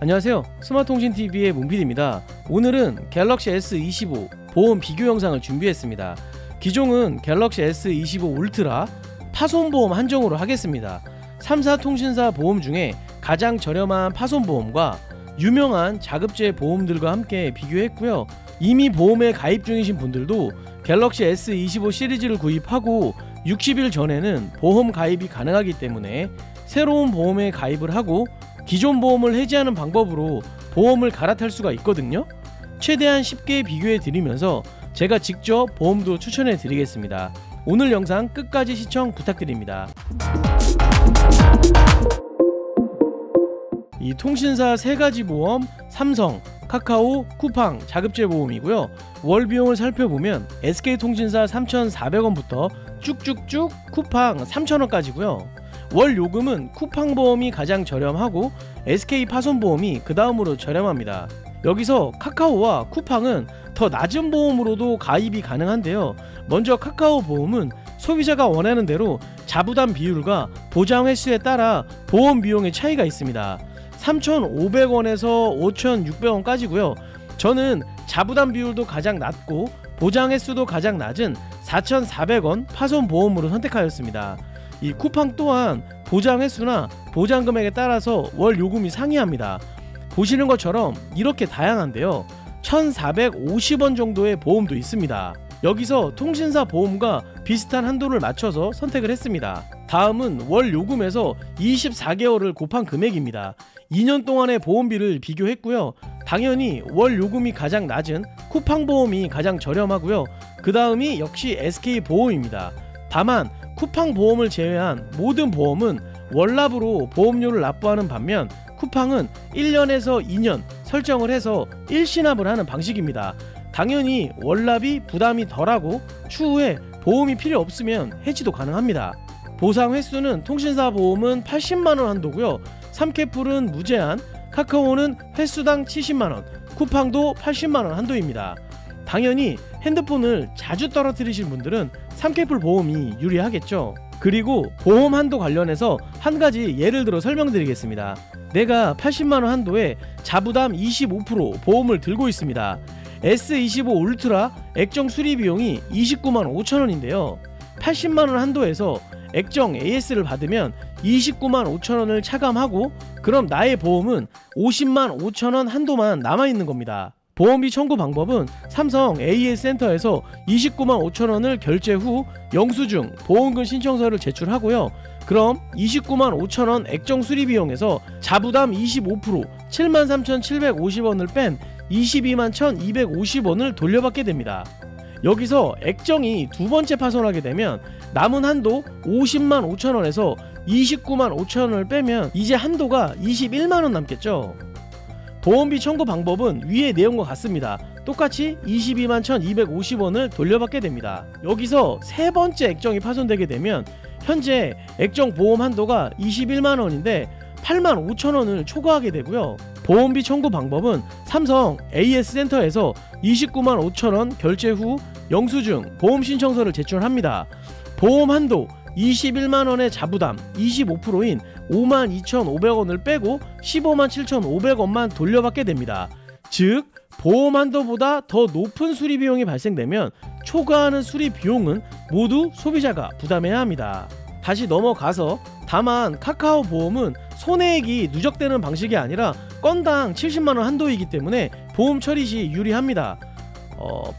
안녕하세요. 스마트통신TV의 문PD입니다. 오늘은 갤럭시 S25 보험 비교 영상을 준비했습니다. 기종은 갤럭시 S25 울트라 파손보험 한정으로 하겠습니다. 3사 통신사 보험 중에 가장 저렴한 파손보험과 유명한 자급제 보험들과 함께 비교했고요. 이미 보험에 가입 중이신 분들도 갤럭시 S25 시리즈를 구입하고 60일 전에는 보험 가입이 가능하기 때문에 새로운 보험에 가입을 하고 기존 보험을 해지하는 방법으로 보험을 갈아탈 수가 있거든요. 최대한 쉽게 비교해 드리면서 제가 직접 보험도 추천해 드리겠습니다. 오늘 영상 끝까지 시청 부탁드립니다. 이 통신사 3가지 보험, 삼성, 카카오, 쿠팡 자급제 보험이고요. 월 비용을 살펴보면 SK통신사 3,400원부터 쭉쭉쭉 쿠팡 3,000원까지고요. 월 요금은 쿠팡 보험이 가장 저렴하고 SK 파손보험이 그 다음으로 저렴합니다. 여기서 카카오와 쿠팡은 더 낮은 보험으로도 가입이 가능한데요. 먼저 카카오 보험은 소비자가 원하는 대로 자부담 비율과 보장 횟수에 따라 보험 비용의 차이가 있습니다. 3,500원에서 5,600원까지고요. 저는 자부담 비율도 가장 낮고 보장 횟수도 가장 낮은 4,400원 파손보험으로 선택하였습니다. 이 쿠팡 또한 보장 횟수나 보장 금액에 따라서 월 요금이 상이합니다. 보시는 것처럼 이렇게 다양한데요. 1,450원 정도의 보험도 있습니다. 여기서 통신사 보험과 비슷한 한도를 맞춰서 선택을 했습니다. 다음은 월 요금에서 24개월을 곱한 금액입니다. 2년 동안의 보험비를 비교했고요. 당연히 월 요금이 가장 낮은 쿠팡 보험이 가장 저렴하고요. 그 다음이 역시 SK 보험입니다. 다만 쿠팡 보험을 제외한 모든 보험은 월납으로 보험료를 납부하는 반면 쿠팡은 1년에서 2년 설정을 해서 일시납을 하는 방식입니다. 당연히 월납이 부담이 덜하고 추후에 보험이 필요 없으면 해지도 가능합니다. 보상 횟수는 통신사 보험은 80만원 한도고요. 3캐플은 무제한, 카카오는 횟수당 70만원, 쿠팡도 80만원 한도입니다. 당연히 핸드폰을 자주 떨어뜨리신 분들은 3캐플 보험이 유리하겠죠. 그리고 보험 한도 관련해서 한 가지 예를 들어 설명드리겠습니다. 내가 80만원 한도에 자부담 25% 보험을 들고 있습니다. S25 울트라 액정 수리 비용이 29만 5천원인데요 80만원 한도에서 액정 AS를 받으면 29만 5천원을 차감하고 그럼 나의 보험은 50만 5천원 한도만 남아있는 겁니다. 보험비 청구 방법은 삼성 AS 센터에서 29만 5천원을 결제 후 영수증, 보험금 신청서를 제출하고요. 그럼 29만 5천원 액정 수리 비용에서 자부담 25% 73,750원을 뺀 22만 1,250원을 돌려받게 됩니다. 여기서 액정이 두 번째 파손하게 되면 남은 한도 50만 5천원에서 29만 5천원을 빼면 이제 한도가 21만원 남겠죠. 보험비 청구 방법은 위의 내용과 같습니다. 똑같이 22만 1,250원을 돌려받게 됩니다. 여기서 세 번째 액정이 파손되게 되면 현재 액정 보험 한도가 21만원인데 8만 5천원을 초과하게 되고요. 보험비 청구 방법은 삼성 AS 센터에서 29만 5천원 결제 후 영수증, 보험 신청서를 제출합니다. 보험 한도 21만원의 자부담 25%인 52,500원을 빼고 15만 7,500원만 돌려받게 됩니다. 즉 보험 한도보다 더 높은 수리 비용이 발생되면 초과하는 수리 비용은 모두 소비자가 부담해야 합니다. 다시 넘어가서 다만 카카오 보험은 손해액이 누적되는 방식이 아니라 건당 70만원 한도이기 때문에 보험 처리 시 유리합니다.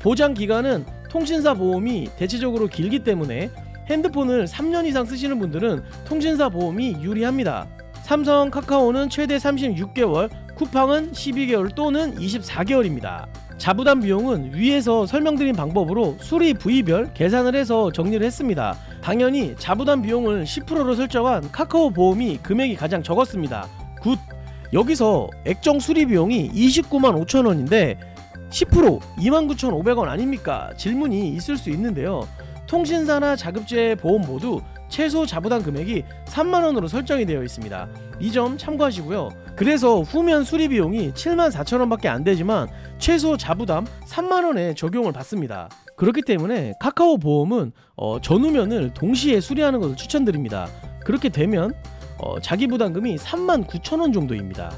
보장 기간은 통신사 보험이 대체적으로 길기 때문에 핸드폰을 3년 이상 쓰시는 분들은 통신사 보험이 유리합니다. 삼성, 카카오는 최대 36개월, 쿠팡은 12개월 또는 24개월입니다. 자부담 비용은 위에서 설명드린 방법으로 수리 부위별 계산을 해서 정리를 했습니다. 당연히 자부담 비용을 10%로 설정한 카카오 보험이 금액이 가장 적었습니다. 굿! 여기서 액정 수리 비용이 29만 5천원인데 10% 29,500원 아닙니까? 질문이 있을 수 있는데요. 통신사나 자급제 보험 모두 최소 자부담 금액이 3만원으로 설정이 되어 있습니다. 이 점 참고하시고요. 그래서 후면 수리 비용이 7만 4천원 밖에 안 되지만 최소 자부담 3만원에 적용을 받습니다. 그렇기 때문에 카카오 보험은 전후면을 동시에 수리하는 것을 추천드립니다. 그렇게 되면 자기 부담금이 39,000원 정도입니다.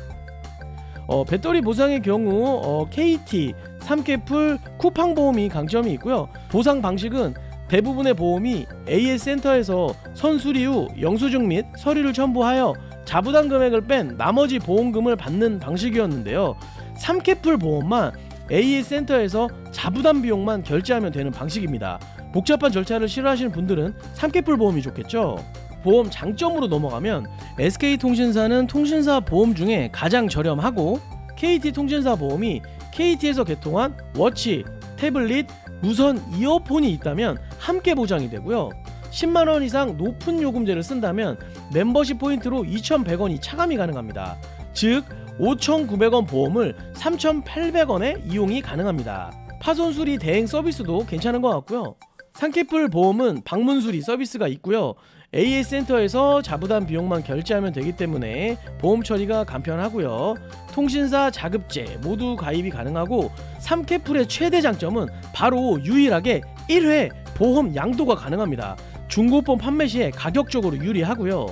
배터리 보상의 경우 KT, 삼케풀, 쿠팡 보험이 강점이 있고요. 보상 방식은 대부분의 보험이 AS 센터에서 선수리 후 영수증 및 서류를 첨부하여 자부담 금액을 뺀 나머지 보험금을 받는 방식이었는데요. 삼케풀 보험만 AS 센터에서 자부담 비용만 결제하면 되는 방식입니다. 복잡한 절차를 싫어하시는 분들은 삼케풀 보험이 좋겠죠. 보험 장점으로 넘어가면 SK통신사는 통신사 보험 중에 가장 저렴하고, KT통신사 보험이 KT에서 개통한 워치, 태블릿, 무선 이어폰이 있다면 함께 보장이 되고요. 10만원 이상 높은 요금제를 쓴다면 멤버십 포인트로 2,100원이 차감이 가능합니다. 즉 5,900원 보험을 3,800원에 이용이 가능합니다. 파손수리 대행 서비스도 괜찮은 것 같고요. 삼케풀 보험은 방문수리 서비스가 있고요. AS 센터에서 자부담 비용만 결제하면 되기 때문에 보험 처리가 간편하고요. 통신사 자급제 모두 가입이 가능하고, 삼케풀의 최대 장점은 바로 유일하게 1회 보험 양도가 가능합니다. 중고폰 판매 시에 가격적으로 유리하고요.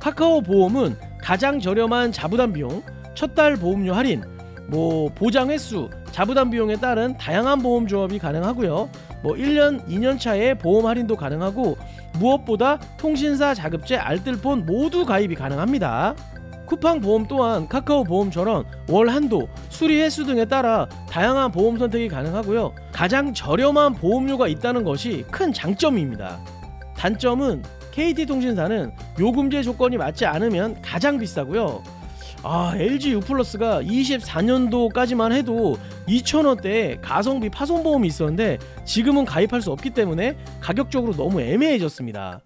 카카오 보험은 가장 저렴한 자부담 비용, 첫 달 보험료 할인, 보장 횟수, 자부담 비용에 따른 다양한 보험 조합이 가능하고요. 1년, 2년 차에 보험 할인도 가능하고, 무엇보다 통신사 자급제, 알뜰폰 모두 가입이 가능합니다. 쿠팡 보험 또한 카카오 보험처럼 월 한도, 수리 횟수 등에 따라 다양한 보험 선택이 가능하고요. 가장 저렴한 보험료가 있다는 것이 큰 장점입니다. 단점은 KT통신사는 요금제 조건이 맞지 않으면 가장 비싸고요. LG U+가 24년도까지만 해도 2,000원대에 가성비 파손보험이 있었는데 지금은 가입할 수 없기 때문에 가격적으로 너무 애매해졌습니다.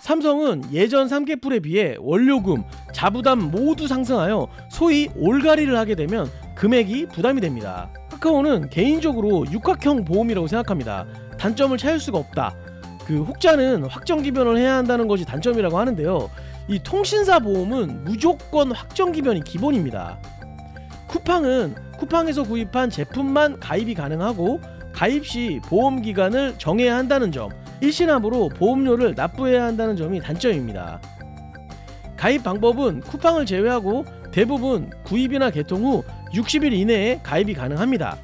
삼성은 예전 삼케풀에 비해 원료금, 자부담 모두 상승하여 소위 올가리를 하게 되면 금액이 부담이 됩니다. 카카오는 개인적으로 육각형 보험이라고 생각합니다. 단점을 찾을 수가 없다. 혹자는 확정기변을 해야 한다는 것이 단점이라고 하는데요. 이 통신사 보험은 무조건 확정기변이 기본입니다. 쿠팡은 쿠팡에서 구입한 제품만 가입이 가능하고, 가입 시 보험기간을 정해야 한다는 점, 일시납으로 보험료를 납부해야 한다는 점이 단점입니다. 가입 방법은 쿠팡을 제외하고 대부분 구입이나 개통 후 60일 이내에 가입이 가능합니다.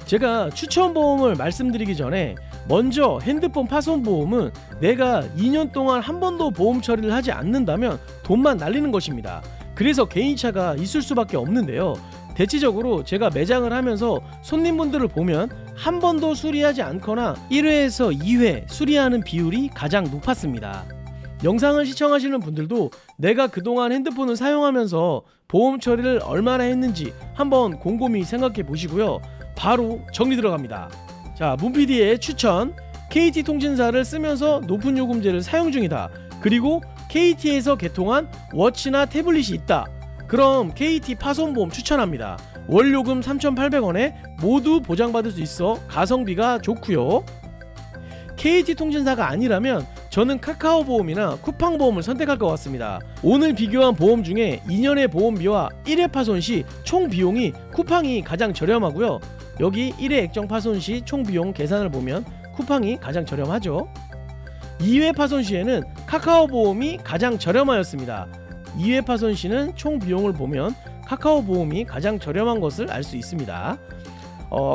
제가 추천 보험을 말씀드리기 전에 먼저 핸드폰 파손 보험은 내가 2년 동안 한 번도 보험 처리를 하지 않는다면 돈만 날리는 것입니다. 그래서 개인차가 있을 수밖에 없는데요. 대체적으로 제가 매장을 하면서 손님분들을 보면 한 번도 수리하지 않거나 1회에서 2회 수리하는 비율이 가장 높았습니다. 영상을 시청하시는 분들도 내가 그동안 핸드폰을 사용하면서 보험 처리를 얼마나 했는지 한번 곰곰이 생각해 보시고요. 바로 정리 들어갑니다. 자, 문PD의 추천. KT통신사를 쓰면서 높은 요금제를 사용 중이다. 그리고 KT에서 개통한 워치나 태블릿이 있다. 그럼 KT 파손보험 추천합니다. 월요금 3,800원에 모두 보장받을 수 있어 가성비가 좋고요. KT통신사가 아니라면 저는 카카오보험이나 쿠팡보험을 선택할 것 같습니다. 오늘 비교한 보험 중에 2년의 보험비와 1회 파손 시 총 비용이 쿠팡이 가장 저렴하고요. 여기 1회 액정 파손 시 총 비용 계산을 보면 쿠팡이 가장 저렴하죠. 2회 파손 시에는 카카오보험이 가장 저렴하였습니다. 2회 파손 시는 총 비용을 보면 카카오보험이 가장 저렴한 것을 알 수 있습니다.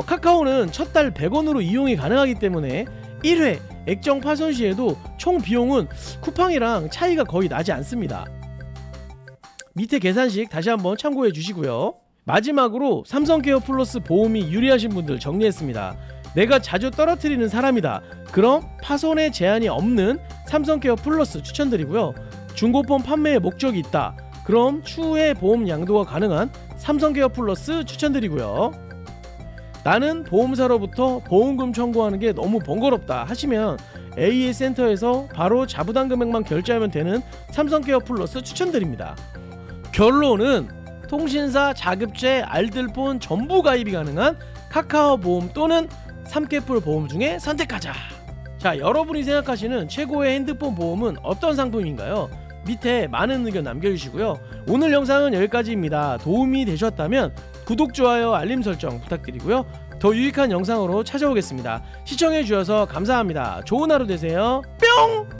카카오는 첫 달 100원으로 이용이 가능하기 때문에 1회 액정 파손 시에도 총 비용은 쿠팡이랑 차이가 거의 나지 않습니다. 밑에 계산식 다시 한번 참고해 주시고요. 마지막으로 삼성케어 플러스 보험이 유리하신 분들 정리했습니다. 내가 자주 떨어뜨리는 사람이다. 그럼 파손에 제한이 없는 삼성케어 플러스 추천드리고요. 중고폰 판매에 목적이 있다. 그럼 추후에 보험 양도가 가능한 삼성케어 플러스 추천드리고요. 나는 보험사로부터 보험금 청구하는 게 너무 번거롭다 하시면 AS 센터에서 바로 자부담 금액만 결제하면 되는 삼성케어 플러스 추천드립니다. 결론은 통신사 자급제, 알뜰폰 전부 가입이 가능한 카카오보험 또는 삼케풀 보험 중에 선택하자. 자, 여러분이 생각하시는 최고의 핸드폰 보험은 어떤 상품인가요? 밑에 많은 의견 남겨주시고요. 오늘 영상은 여기까지입니다. 도움이 되셨다면 구독, 좋아요, 알림 설정 부탁드리고요. 더 유익한 영상으로 찾아오겠습니다. 시청해주셔서 감사합니다. 좋은 하루 되세요. 뿅!